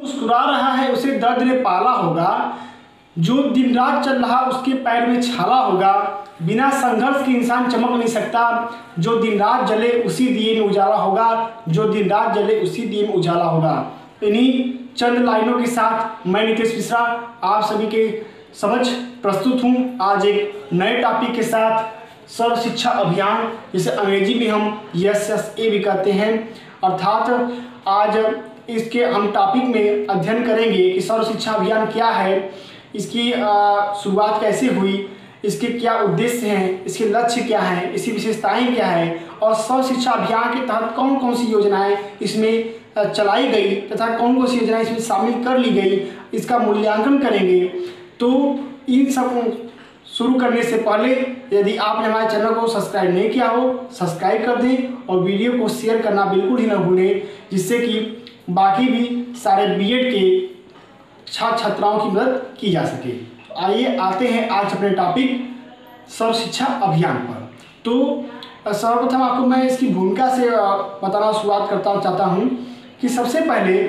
मुस्कुरा रहा है उसे दर्द ने पाला होगा, जो दिन रात चल रहा उसके पैर में छाला होगा, बिना संघर्ष के इंसान चमक नहीं सकता, जो दिन रात जले उसी दिए में उजाला होगा, जो दिन रात जले उसी दिए में उजाला होगा। इन्हीं चंद लाइनों के साथ मैं नितेश मिश्रा आप सभी के समझ प्रस्तुत हूँ आज एक नए टॉपिक के साथ, सर्व शिक्षा अभियान, जिसे अंग्रेजी में हम SSA भी कहते हैं। अर्थात आज इसके हम टॉपिक में अध्ययन करेंगे कि सर्व शिक्षा अभियान क्या है, इसकी शुरुआत कैसे हुई, इसके क्या उद्देश्य हैं, इसके लक्ष्य क्या हैं, इसकी विशेषताएं क्या हैं और सर्व शिक्षा अभियान के तहत कौन कौन सी योजनाएं इसमें चलाई गई तथा कौन कौन सी योजनाएं इसमें शामिल कर ली गई, इसका मूल्यांकन करेंगे। तो इन सब शुरू करने से पहले यदि आपने हमारे चैनल को सब्सक्राइब नहीं किया हो, सब्सक्राइब कर दें और वीडियो को शेयर करना बिल्कुल ही न भूलें, जिससे कि बाकी भी सारे बीएड के छात्र छात्राओं की मदद की जा सके। तो आइए आते हैं आज अपने टॉपिक सर्व शिक्षा अभियान पर। तो सर्वप्रथम आपको मैं इसकी भूमिका से बताना शुरुआत करता चाहता हूँ कि सबसे पहले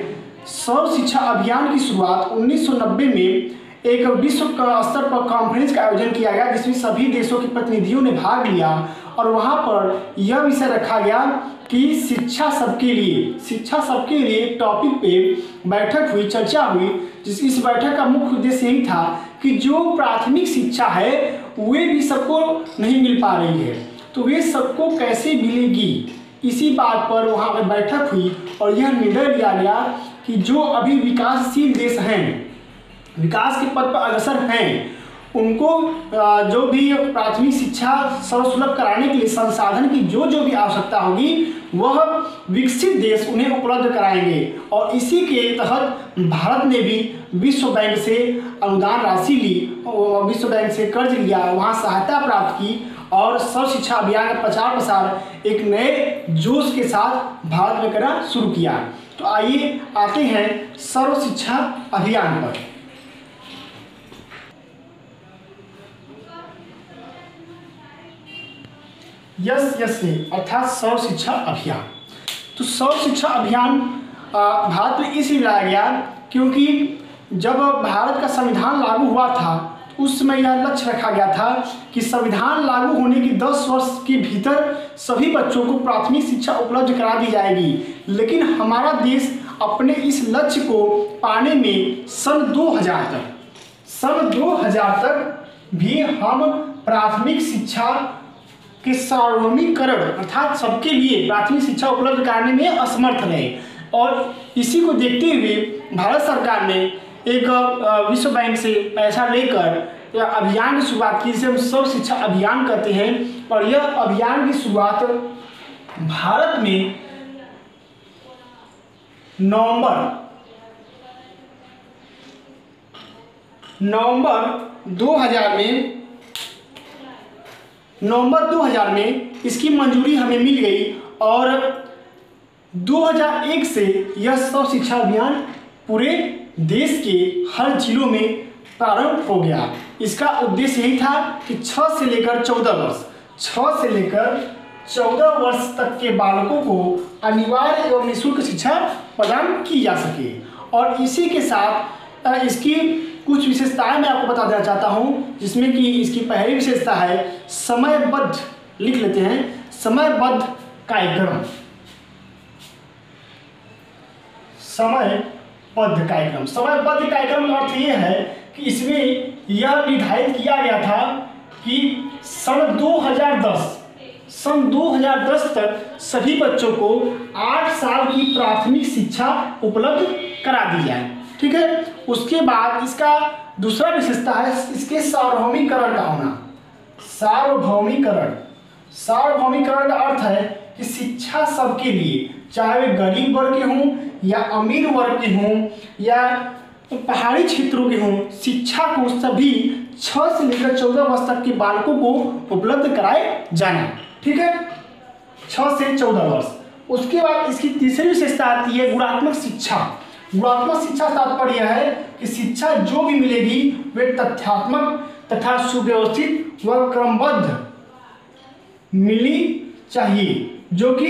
सर्व शिक्षा अभियान की शुरुआत 1990 में एक विश्व स्तर पर कॉन्फ्रेंस का आयोजन किया गया, जिसमें सभी देशों के प्रतिनिधियों ने भाग लिया और वहाँ पर यह विषय रखा गया कि शिक्षा सबके लिए टॉपिक पे बैठक हुई, चर्चा हुई। इस बैठक का मुख्य उद्देश्य यही था कि जो प्राथमिक शिक्षा है वे भी सबको नहीं मिल पा रही है, तो वे सबको कैसे मिलेगी, इसी बात पर वहाँ पर बैठक हुई और यह निर्णय लिया गया कि जो अभी विकासशील देश हैं, विकास के पथ पर अग्रसर हैं, उनको जो भी प्राथमिक शिक्षा सर्वसुलभ कराने के लिए संसाधन की जो भी आवश्यकता होगी वह विकसित देश उन्हें उपलब्ध कराएंगे। और इसी के तहत भारत ने भी विश्व बैंक से अनुदान राशि ली, विश्व बैंक से कर्ज लिया, वहाँ सहायता प्राप्त की और सर्व शिक्षा अभियान का प्रचार प्रसार एक नए जोश के साथ भारत में करना शुरू किया। तो आइए आते हैं सर्व शिक्षा अभियान पर। SSA अर्थात सर्व शिक्षा अभियान। तो सर्व शिक्षा अभियान भारत में इसलिए लाया गया क्योंकि जब भारत का संविधान लागू हुआ था उस समय यह लक्ष्य रखा गया था कि संविधान लागू होने के 10 वर्ष के भीतर सभी बच्चों को प्राथमिक शिक्षा उपलब्ध करा दी जाएगी। लेकिन हमारा देश अपने इस लक्ष्य को पाने में सन 2000 तक भी हम प्राथमिक शिक्षा के सार्वभौमिकरण अर्थात सबके लिए प्राथमिक शिक्षा उपलब्ध कराने में असमर्थ रहे। और इसी को देखते हुए भारत सरकार ने एक विश्व बैंक से पैसा लेकर अभियान की शुरुआत की, जिसे हम सर्व शिक्षा अभियान कहते हैं। और यह अभियान की शुरुआत भारत में नवंबर 2000 में इसकी मंजूरी हमें मिल गई और 2001 से यह सर्व शिक्षा अभियान पूरे देश के हर जिलों में प्रारंभ हो गया। इसका उद्देश्य यही था कि 6 से लेकर 14 वर्ष तक के बालकों को अनिवार्य एवं निःशुल्क शिक्षा प्रदान की जा सके। और इसी के साथ इसकी कुछ विशेषताएं मैं आपको बता देना चाहता हूं, जिसमें कि इसकी पहली विशेषता है समयबद्ध, लिख लेते हैं, समयबद्ध कार्यक्रम। समयबद्ध कार्यक्रम का अर्थ यह है कि इसमें यह निर्धारित किया गया था कि सन 2010 तक सभी बच्चों को 8 साल की प्राथमिक शिक्षा उपलब्ध करा दी जाए। ठीक है। उसके बाद इसका दूसरा विशेषता है इसके सार्वभौमिकरण का होना। सार्वभौमिकरण का अर्थ है कि शिक्षा सबके लिए, चाहे वे गरीब वर्ग के हों या अमीर वर्ग के हों या पहाड़ी क्षेत्रों के हों, शिक्षा को सभी 6 से लेकर 14 वर्ष तक के बालकों को उपलब्ध कराए जाना। ठीक है, 6 से 14 वर्ष। उसके बाद इसकी तीसरी विशेषता आती है गुणात्मक शिक्षा। गुणात्मक शिक्षा तात्पर्य है कि शिक्षा जो भी मिलेगी वे तथ्यात्मक तथा सुव्यवस्थित व क्रमबद्ध मिलनी चाहिए, जो कि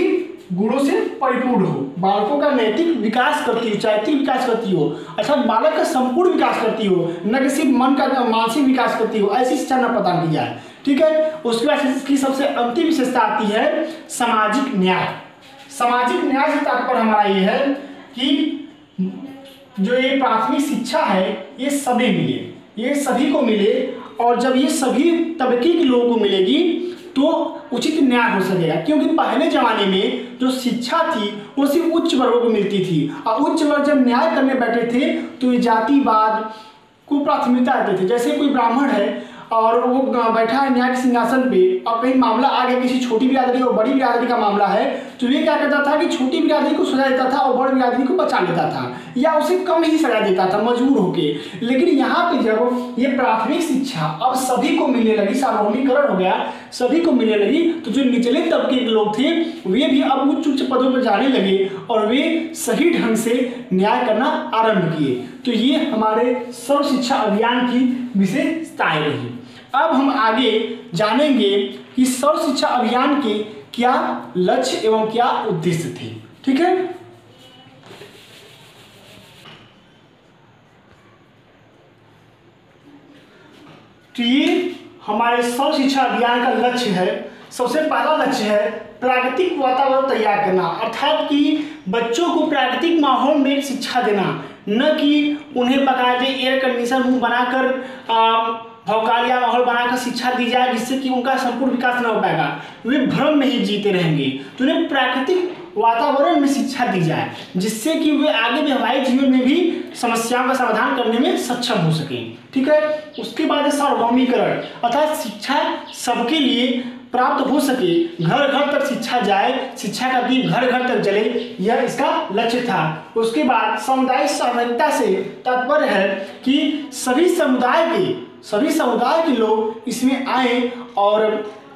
गुणों से परिपूर्ण हो, बालकों का नैतिक विकास करती हो, चारित्रिक विकास करती हो, अर्थात बालक का संपूर्ण विकास करती हो, न कि सिर्फ मन का मानसिक विकास करती हो, ऐसी शिक्षा न प्रदान की जाए। ठीक है, उसके बाद इसकी सबसे अंतिम विशेषता आती है सामाजिक न्याय। सामाजिक न्याय से तात्पर्य हमारा ये है कि जो ये प्राथमिक शिक्षा है ये सभी मिले, ये सभी को मिले, और जब ये सभी तबके के लोगों को मिलेगी तो उचित न्याय हो सकेगा। क्योंकि पहले जमाने में जो शिक्षा थी वो सिर्फ उच्च वर्गों को मिलती थी, और उच्च वर्ग जब न्याय करने बैठे थे तो ये जातिवाद को प्राथमिकता देते थे। जैसे कोई ब्राह्मण है और वो बैठा है न्याय के सिंहासन पे, और कहीं मामला आ गया किसी छोटी बिरादरी और बड़ी बिरादरी का मामला है, तो ये क्या करता था कि छोटी बिरादरी को सजा देता था और बड़ी बिरादरी को बचा लेता था, या उसे कम ही सजा देता था मजबूर होके। लेकिन यहाँ पे जब ये प्राथमिक शिक्षा अब सभी को मिलने लगी, सार्वभौमिकरण हो गया, सभी को मिलने लगी, तो जो निचले तबके के लोग थे वे भी अब उच्च उच्च पदों पर जाने लगे और वे सही ढंग से न्याय करना आरंभ किए। तो ये हमारे सर्व शिक्षा अभियान की विशेषताएं रही। अब हम आगे जानेंगे कि सर्व शिक्षा अभियान के क्या लक्ष्य एवं क्या उद्देश्य थे। ठीक है, तो ये हमारे सर्व शिक्षा अभियान का लक्ष्य है। सबसे पहला लक्ष्य है प्राकृतिक वातावरण तैयार करना, अर्थात कि बच्चों को प्राकृतिक माहौल में शिक्षा देना, न कि उन्हें बाकायदे एयर कंडीशन रूम बनाकर भौकालिया माहौल बनाकर शिक्षा दी जाए जिससे कि उनका संपूर्ण विकास न हो पाएगा, वे भ्रम में ही जीते रहेंगे। तो उन्हें प्राकृतिक वातावरण में शिक्षा दी जाए जिससे कि वे आगे वैवाहिक जीवन में भी समस्याओं का समाधान करने में सक्षम हो सके। ठीक है, उसके बाद है सार्वभौमिकरण, अर्थात शिक्षा सबके लिए प्राप्त हो सके, घर घर तक शिक्षा जाए, शिक्षा का दीप घर घर तक जले, यह इसका लक्ष्य था। उसके बाद सामुदायिक सहभागिता से तात्पर्य है कि सभी समुदाय के लोग इसमें आए और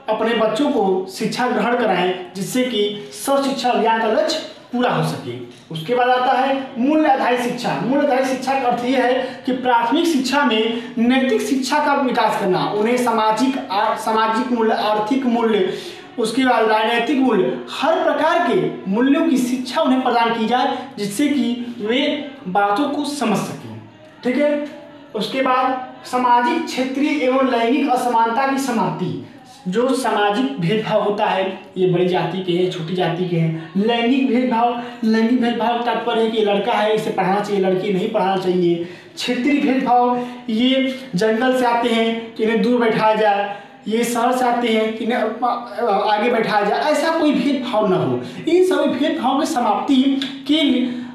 अपने बच्चों को शिक्षा ग्रहण कराएं जिससे कि सर्व शिक्षा अभियान का लक्ष्य पूरा हो सके। उसके बाद आता है मूल्य आधारित शिक्षा। मूल्य आधारित शिक्षा का अर्थ यह है कि प्राथमिक शिक्षा में नैतिक शिक्षा का विकास करना, उन्हें सामाजिक मूल्य, आर्थिक मूल्य, उसके बाद राजनैतिक मूल्य, हर प्रकार के मूल्यों की शिक्षा उन्हें प्रदान की जाए जिससे कि वे बातों को समझ सकें। ठीक है, उसके बाद सामाजिक, क्षेत्रीय एवं लैंगिक असमानता की समाप्ति। जो सामाजिक भेदभाव होता है, ये बड़ी जाति के हैं, छोटी जाति के हैं। लैंगिक भेदभाव तात्पर्य है कि लड़का है इसे पढ़ाना चाहिए, लड़की नहीं पढ़ाना चाहिए। क्षेत्रीय भेदभाव, ये जंगल से आते हैं कि इन्हें दूर बैठाया जाए, ये शहर से आते हैं कि इन्हें आगे बैठाया जाए, ऐसा कोई भेदभाव न हो। इन सभी भेदभाव की समाप्ति के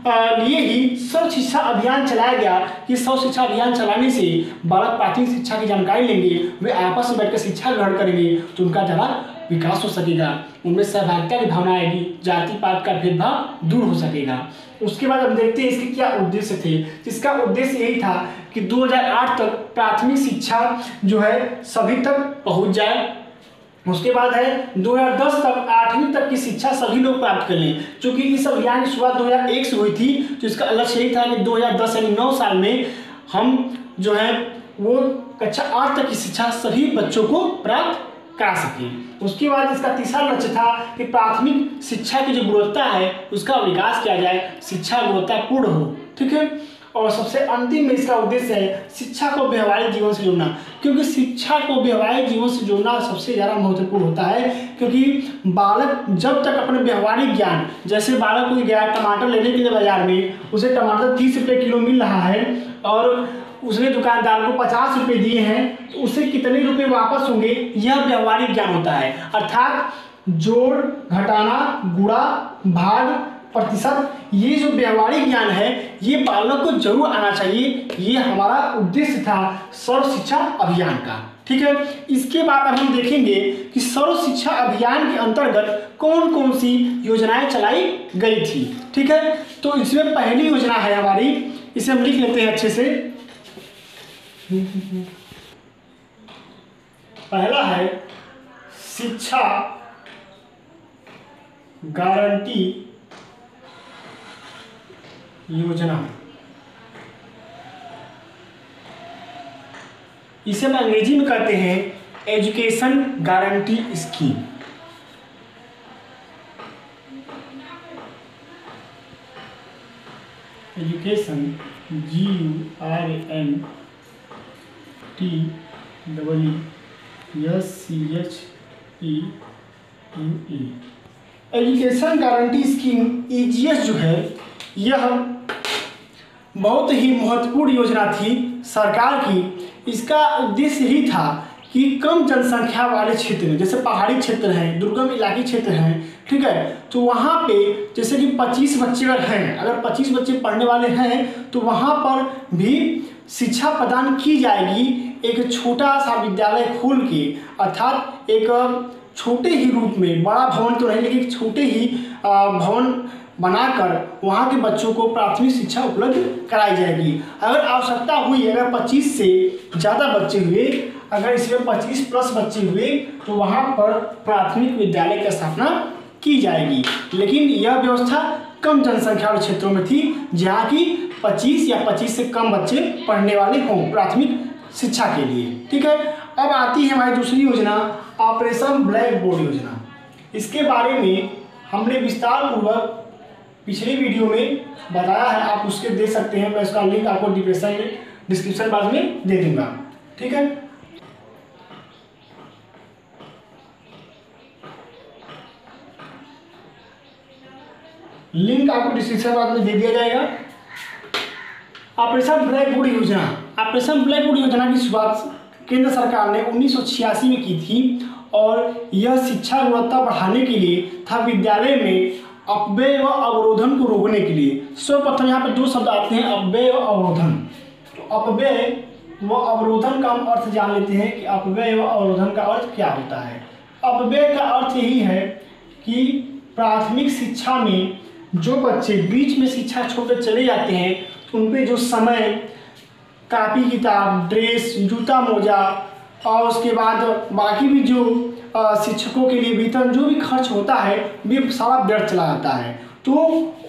लिए ही सर्व शिक्षा अभियान चलाया गया कि सर्व शिक्षा अभियान चलाने से बालक प्राथमिक शिक्षा की जानकारी लेंगे, वे आपस में बैठकर शिक्षा ग्रहण करेंगे तो उनका ज़्यादा विकास हो सकेगा, उनमें सहभागिता की भावना आएगी, जाति पात का भेदभाव दूर हो सकेगा। उसके बाद हम देखते हैं इसके क्या उद्देश्य थे। जिसका उद्देश्य यही था कि 2008 तक प्राथमिक शिक्षा जो है सभी तक पहुँच जाए। उसके बाद है 2010 तक 8वीं तक की शिक्षा सभी लोग प्राप्त कर लें। चूँकि इस अभियान की शुरुआत 2001 से हुई थी तो इसका लक्ष्य यही था कि 2010 यानी 9 साल में हम जो है वो कक्षा 8 तक की शिक्षा सभी बच्चों को प्राप्त करा सकें। उसके बाद इसका तीसरा लक्ष्य था कि प्राथमिक शिक्षा की जो गुणवत्ता है उसका विकास किया जाए, शिक्षा गुणवत्तापूर्ण हो। ठीक है, और सबसे अंतिम में इसका उद्देश्य है शिक्षा को व्यवहारिक जीवन से जोड़ना, क्योंकि शिक्षा को व्यवहारिक जीवन से जोड़ना सबसे ज़्यादा महत्वपूर्ण होता है। क्योंकि बालक जब तक अपने व्यवहारिक ज्ञान, जैसे बालक को गया टमाटर लेने के लिए बाजार में, उसे टमाटर 30 रुपये किलो मिल रहा है और उसने दुकानदार को 50 रुपये दिए हैं, तो उसे कितने रुपये वापस होंगे, यह व्यवहारिक ज्ञान होता है। अर्थात जोड़, घटाना, गुणा, भाग, प्रतिशत, ये जो व्यवहारिक ज्ञान है ये बालक को जरूर आना चाहिए। ये हमारा उद्देश्य था सर्व शिक्षा अभियान का। ठीक है, इसके बाद अब हम देखेंगे कि सर्व शिक्षा अभियान के अंतर्गत कौन कौन सी योजनाएं चलाई गई थी। ठीक है, तो इसमें पहली योजना है हमारी, इसे हम लिख लेते हैं अच्छे से। पहला है शिक्षा गारंटी योजना। इसे हम अंग्रेजी में कहते हैं education guarantee scheme. Education GURNTEESCHEME education guarantee scheme EGS जो है यह बहुत ही महत्वपूर्ण योजना थी सरकार की। इसका उद्देश्य ही था कि कम जनसंख्या वाले क्षेत्र में, जैसे पहाड़ी क्षेत्र हैं, दुर्गम इलाके क्षेत्र हैं, ठीक है, तो वहाँ पे जैसे कि 25 बच्चे अगर हैं, अगर 25 बच्चे पढ़ने वाले हैं तो वहाँ पर भी शिक्षा प्रदान की जाएगी एक छोटा सा विद्यालय खोल के, अर्थात एक छोटे ही रूप में, बड़ा भवन तो नहीं लेकिन छोटे ही भवन बनाकर वहाँ के बच्चों को प्राथमिक शिक्षा उपलब्ध कराई जाएगी। अगर आवश्यकता हुई, अगर 25 से ज़्यादा बच्चे हुए, अगर इसमें 25 प्लस बच्चे हुए तो वहाँ पर प्राथमिक विद्यालय की स्थापना की जाएगी। लेकिन यह व्यवस्था कम जनसंख्या वाले क्षेत्रों में थी जहाँ की 25 या 25 से कम बच्चे पढ़ने वाले हों प्राथमिक शिक्षा के लिए, ठीक है। अब आती है हमारी दूसरी योजना, ऑपरेशन ब्लैक बोर्ड योजना। इसके बारे में हमने विस्तार पूर्वक पिछले वीडियो में बताया है, आप उसके देख सकते हैं। मैं इसका लिंक आपको डिस्क्रिप्शन बॉक्स में दे दूंगा, ठीक है। लिंक आपको डिस्क्रिप्शन बॉक्स में दे दिया जाएगा। ऑपरेशन ब्लैक बोर्ड योजना, ऑपरेशन ब्लैक बोर्ड योजना की शुरुआत केंद्र सरकार ने 1986 में की थी और यह शिक्षा गुणवत्ता बढ़ाने के लिए तथा विद्यालय में अपव्यय व अवरोधन को रोकने के लिए। सर्वप्रथम यहाँ पर दो शब्द आते हैं, अपव्यय व अवरोधन। तो अपव्यय व अवरोधन का हम अर्थ जान लेते हैं कि अपव्यय व अवरोधन का अर्थ क्या होता है। अपव्यय का अर्थ यही है कि प्राथमिक शिक्षा में जो बच्चे बीच में शिक्षा छोड़कर चले जाते हैं तो उन पर जो समय, कापी किताब, ड्रेस, जूता मोजा और उसके बाद बाकी भी जो शिक्षकों के लिए वेतन जो भी खर्च होता है वे सारा व्यर्थ चला जाता है। तो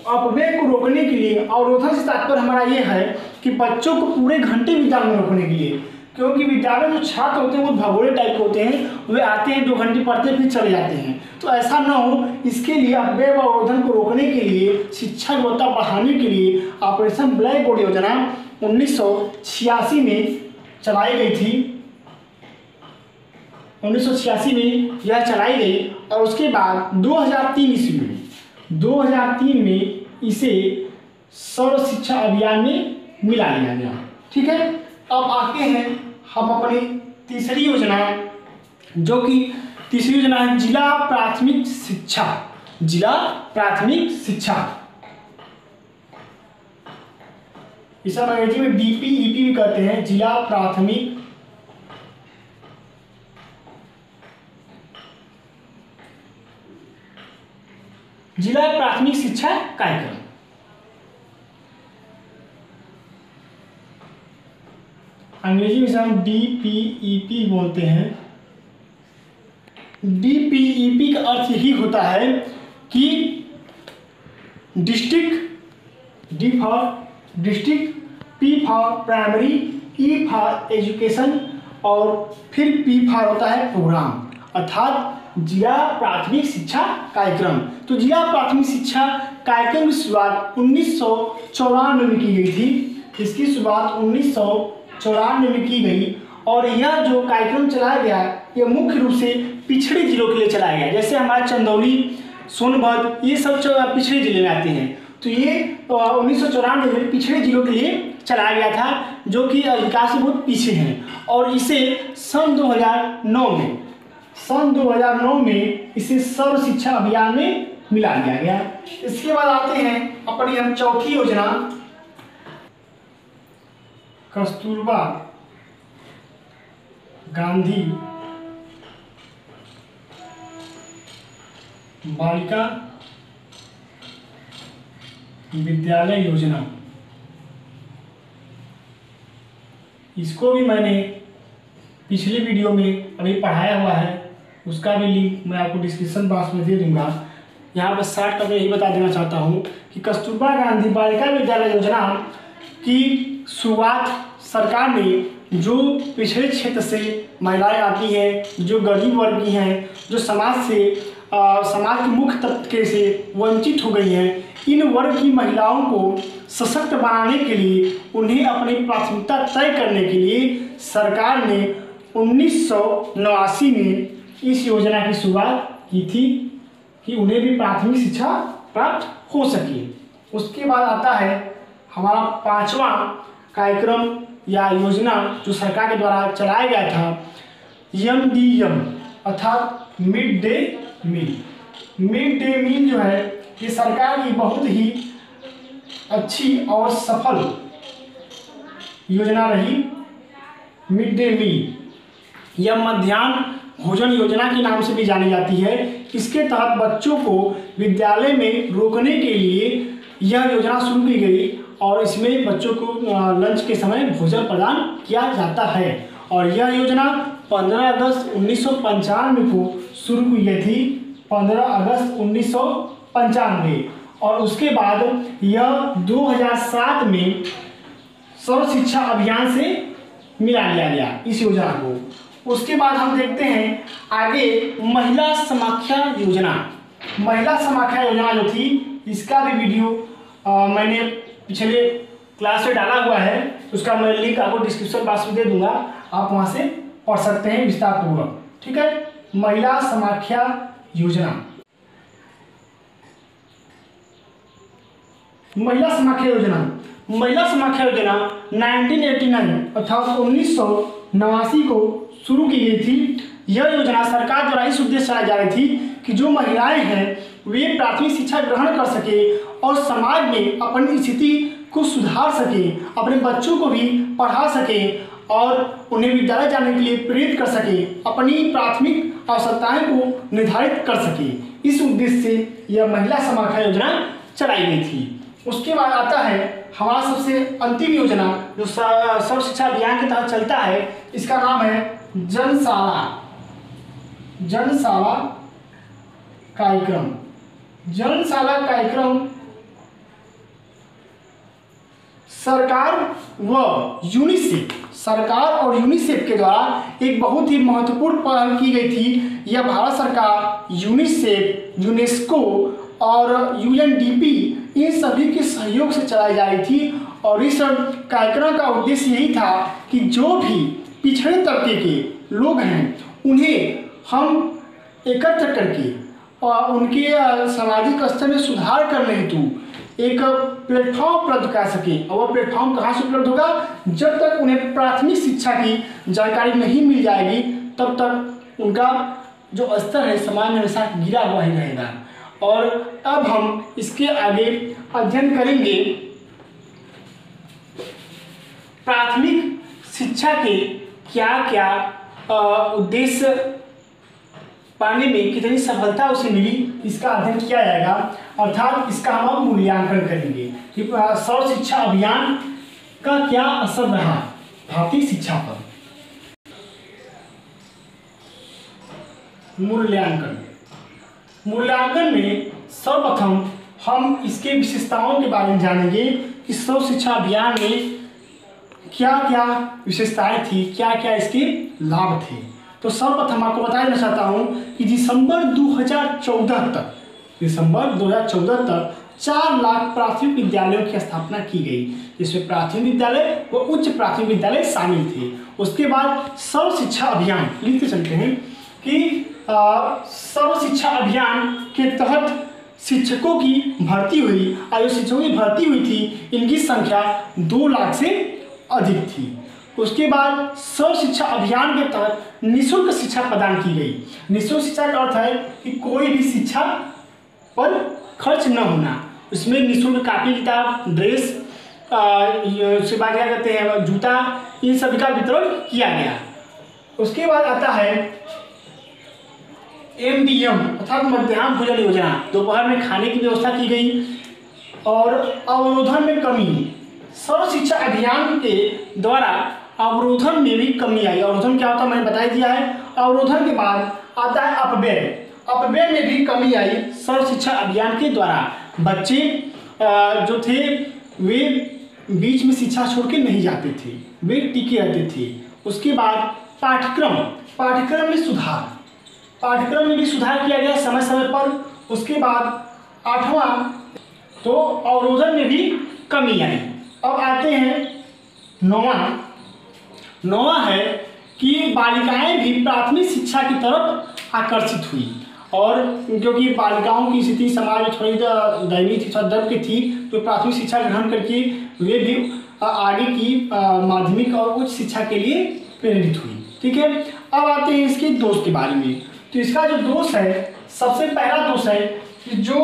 अपव्यय को रोकने के लिए, अवरोधन से तात्पर्य हमारा ये है कि बच्चों को पूरे घंटे विद्यालय में रोकने के लिए, क्योंकि विद्यालय में जो छात्र होते हैं वो भगोड़े टाइप के होते हैं, वे आते हैं 2 घंटे पढ़ते फिर चले जाते हैं। तो ऐसा ना हो, इसके लिए अपव्यय व अवरोधन को रोकने के लिए, शिक्षा गुणवत्ता बढ़ाने के लिए ऑपरेशन ब्लैक बोर्ड योजना 1986 में चलाई गई थी। 1986 में यह चलाई गई और उसके बाद 2003 में इसे सर्व शिक्षा अभियान में मिला लिया गया, ठीक है। अब आते हैं हम अपनी तीसरी योजना, जो कि तीसरी योजना है जिला प्राथमिक शिक्षा। जिला प्राथमिक शिक्षा, इसे अंग्रेजी में DPEP भी कहते हैं, जिला प्राथमिक शिक्षा कार्यक्रम। अंग्रेजी में हम DPEP बोलते हैं। DPEP का अर्थ यही होता है कि district, D for district, P for primary, E for education और फिर P फॉर होता है प्रोग्राम, अर्थात जिला प्राथमिक शिक्षा कार्यक्रम। तो जिला प्राथमिक शिक्षा कार्यक्रम की शुरुआत 1994 में की गई थी। इसकी शुरुआत 1994 में की गई और यह जो कार्यक्रम चलाया गया यह मुख्य रूप से पिछड़े जिलों के लिए चलाया गया। जैसे हमारा चंदौली, सोनभद्र, ये सब पिछड़े जिले में आते हैं। तो ये 1994 में पिछड़े जिलों के लिए चलाया गया था, जो कि विकास से बहुत पीछे हैं। और इसे सन 2009 में इसे सर्व शिक्षा अभियान में मिला दिया गया। इसके बाद आते हैं अपनी हम चौथी योजना, कस्तूरबा गांधी बालिका विद्यालय योजना। इसको भी मैंने पिछले वीडियो में अभी पढ़ाया हुआ है, उसका भी लिंक मैं आपको डिस्क्रिप्शन बॉक्स में दे दूंगा। यहाँ पर शॉर्ट में यही बता देना चाहता हूँ कि कस्तूरबा गांधी बालिका विद्यालय योजना की शुरुआत सरकार ने जो पिछड़े क्षेत्र से महिलाएं आती हैं, जो गरीब वर्ग की हैं, जो समाज से समाज के मुख्य तबके से वंचित हो गई हैं, इन वर्ग की महिलाओं को सशक्त बनाने के लिए, उन्हें अपनी प्राथमिकता तय करने के लिए सरकार ने 1989 में इस योजना की शुरुआत की थी कि उन्हें भी प्राथमिक शिक्षा प्राप्त हो सके। उसके बाद आता है हमारा 5वां कार्यक्रम या योजना जो सरकार के द्वारा चलाया गया था, MDM अर्थात mid day meal. Mid day meal जो है ये सरकार की बहुत ही अच्छी और सफल योजना रही। मिड डे मील यह मध्याह्न भोजन योजना के नाम से भी जानी जाती है। इसके तहत बच्चों को विद्यालय में रोकने के लिए यह योजना शुरू की गई और इसमें बच्चों को लंच के समय भोजन प्रदान किया जाता है। और यह योजना 15 अगस्त 1995 को शुरू हुई थी, 15 अगस्त 1995। और उसके बाद यह 2007 में सर्व शिक्षा अभियान से मिला लिया गया इस योजना को। उसके बाद हम देखते हैं आगे महिला समाख्या योजना। महिला समाख्या योजना जो थी इसका भी वीडियो मैंने पिछले क्लास में डाला हुआ है, उसका मैं लिंक आपको डिस्क्रिप्शन बॉक्स में दे दूंगा, आप वहां से पढ़ सकते हैं विस्तार पूर्वक। ठीक है, महिला समाख्या योजना। महिला समाख्या योजना 1989 अर्थात 1989 को शुरू की गई थी। यह योजना सरकार द्वारा इस उद्देश्य चलाई जा रही थी कि जो महिलाएं हैं वे प्राथमिक शिक्षा ग्रहण कर सके और समाज में अपनी स्थिति को सुधार सके, अपने बच्चों को भी पढ़ा सके और उन्हें विद्यालय जाने के लिए प्रेरित कर सके, अपनी प्राथमिक आवश्यकताएं को निर्धारित कर सके। इस उद्देश्य से यह महिला समाख्या योजना चलाई गई थी। उसके बाद आता है हमारा सबसे अंतिम योजना जो सर्व शिक्षा अभियान के तहत चलता है, इसका नाम है जनशाला कार्यक्रम। जनशाला कार्यक्रम सरकार और यूनिसेफ के द्वारा एक बहुत ही महत्वपूर्ण पहल की गई थी। यह भारत सरकार, यूनिसेफ, यूनेस्को और UNDP इन सभी के सहयोग से चलाई जा रही थी। और इस कार्यक्रम का उद्देश्य यही था कि जो भी पिछड़े तबके के लोग हैं उन्हें हम एकत्र करके और उनके सामाजिक स्तर में सुधार करने हेतु एक प्लेटफॉर्म उपलब्ध करा सके। और वह प्लेटफॉर्म कहाँ से उपलब्ध होगा? जब तक उन्हें प्राथमिक शिक्षा की जानकारी नहीं मिल जाएगी तब तक उनका जो स्तर है समाज में हमेशा गिरा हुआ ही रहेगा। और अब हम इसके आगे अध्ययन करेंगे प्राथमिक शिक्षा के क्या क्या उद्देश्य पाने में कितनी सफलता उसे मिली, इसका अध्ययन किया जाएगा। अर्थात इसका हम मूल्यांकन करेंगे कि सर्व शिक्षा अभियान का क्या असर रहा भारतीय शिक्षा पर। मूल्यांकन में सर्वप्रथम हम इसके विशेषताओं के बारे में जानेंगे कि सर्व शिक्षा अभियान में क्या क्या विशेषताएं थी, क्या क्या इसके लाभ थे। तो सर्वप्रथम आपको बता देना चाहता हूं कि दिसंबर 2014 तक 4 लाख प्राथमिक विद्यालयों की स्थापना की गई, जिसमें प्राथमिक विद्यालय व उच्च प्राथमिक विद्यालय शामिल थे। उसके बाद सर्व शिक्षा अभियान लिखते चलते हैं कि सर्व शिक्षा अभियान के तहत शिक्षकों की भर्ती हुई, शिक्षकों की भर्ती हुई थी, इनकी संख्या 2 लाख से अधिक थी। उसके बाद सर्व शिक्षा अभियान के तहत निःशुल्क शिक्षा प्रदान की गई। निःशुल्क शिक्षा का अर्थ है कि कोई भी शिक्षा पर खर्च न होना। उसमें निःशुल्क कापी किताब, ड्रेस, उसके बाद क्या कहते हैं जूता, इन सभी का वितरण किया गया। उसके बाद आता है MDM अर्थात मध्याह्न भोजन योजना। दोपहर में खाने की व्यवस्था की गई। और अवरोधन में कमी, सर्व शिक्षा अभियान के द्वारा अवरोधन में भी कमी आई। अवरोधन क्या होता है मैंने बता दिया है। अवरोधन के बाद आता है अपव्यय में भी कमी आई सर्व शिक्षा अभियान के द्वारा। बच्चे जो थे वे बीच में शिक्षा छोड़ के नहीं जाते थे, वे टिके रहते थे। उसके बाद पाठ्यक्रम में सुधार। पाठ्यक्रम में भी सुधार किया गया समय समय पर। उसके बाद 8वां, तो अवरोधन में भी कमी आई। अब आते हैं 9वां है कि बालिकाएं भी प्राथमिक शिक्षा की तरफ आकर्षित हुई, और क्योंकि बालिकाओं की स्थिति समाज में थोड़ी दयनीय थी, थोड़ा दब की थी, तो प्राथमिक शिक्षा ग्रहण करके वे भी आगे की माध्यमिक और उच्च शिक्षा के लिए प्रेरित हुई। ठीक है, अब आते हैं इसके दोष के बारे में। तो इसका जो दोष है, सबसे पहला दोष है कि जो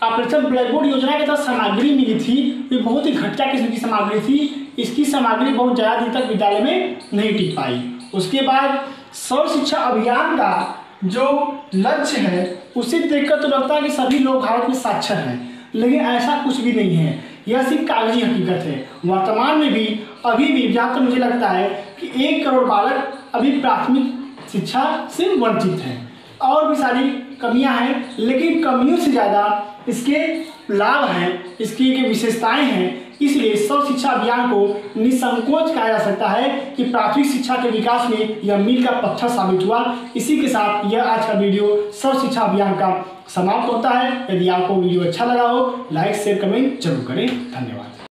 ऑपरेशन ब्लैक बोर्ड योजना के तहत सामग्री मिली थी, वे बहुत ही घटिया किस्म की सामग्री थी। इसकी सामग्री बहुत ज़्यादा दिन तक विद्यालय में नहीं टिक पाई। उसके बाद सर्व शिक्षा अभियान का जो लक्ष्य है, उसे देखकर तो लगता है कि सभी लोग भारत में साक्षर हैं, लेकिन ऐसा कुछ भी नहीं है। यह सिर्फ कागजी हकीकत है। वर्तमान में भी अभी भी जहाँ तक मुझे लगता है कि 1 करोड़ बालक अभी प्राथमिक शिक्षा से वंचित हैं। और भी सारी कमियां हैं, लेकिन कमियों से ज़्यादा इसके लाभ हैं, इसकी विशेषताएं हैं। इसलिए सर्व शिक्षा अभियान को निसंकोच कहा जा सकता है कि प्राथमिक शिक्षा के विकास में यह मील का पत्थर साबित हुआ। इसी के साथ यह आज का वीडियो सर्व शिक्षा अभियान का समाप्त होता है। यदि आपको वीडियो अच्छा लगा हो, लाइक शेयर कमेंट जरूर करें। धन्यवाद।